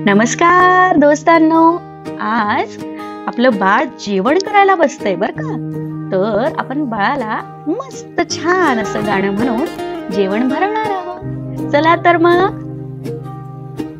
नमस्कार दोस्तांनो, आज आपलं बाळ जेवण करायला बसतंय बर का. तर आपण बाळाला मस्त छान असं गाणं म्हणून जेवण भरवणार आहोत. चला तर मग.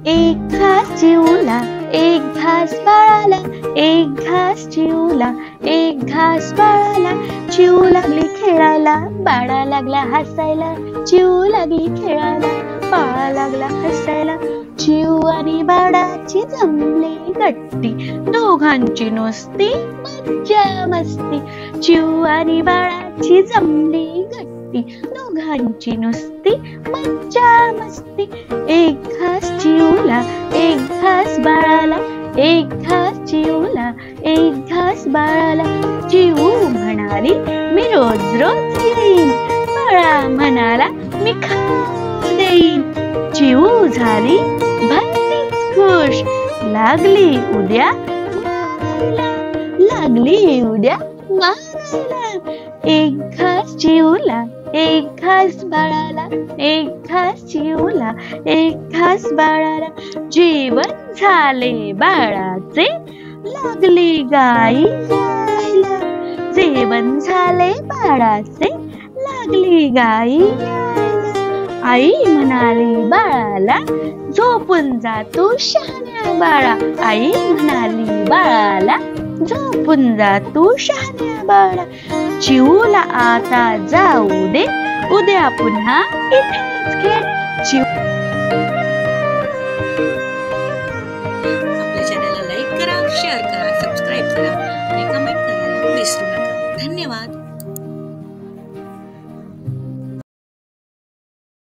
एक घास चिवला, एक घास बाळाला, एक घास चिवला, एक घास बाळाला. चिव लागली खेळायला, बाळा लागला हसायला. चिव लागली खेळायला, बाळा लागला हसायला. चिव आणि बाळाची जमली गट्टी, दोघांची नुसती मज्जा मस्ती. चिव आणि बाळाची जमली गट्टी, दोघांची नुसती मज्जा मस्ती. एक घास चिवला, एक घास बाळाला, एक घास चिवला, एक घास बाळाला. चिव म्हणाली मी रोज रोज येईन, बाळा म्हणाला मी खाऊ देईन. चिव झाली भलतीच खुश, लागली उद्या मारायला, लागली उद्या मारायला. एक घास चिवला, एक घास बाळाला, एक घास चिवला, एक घास बाळाला. जेवण झाले बाळाचे, लागली गाई यायला. जेवण झाले बाळाचे, लागली गाई यायला. आई म्हणाली बाळाला, झोपून जा तू शहाण्या बाळा. आई म्हणाली बाळाला, झोपून जा तू शहाण्या बाळा. चिवला आता जाऊ दे, उद्या पुन्हा इथेच खेळ.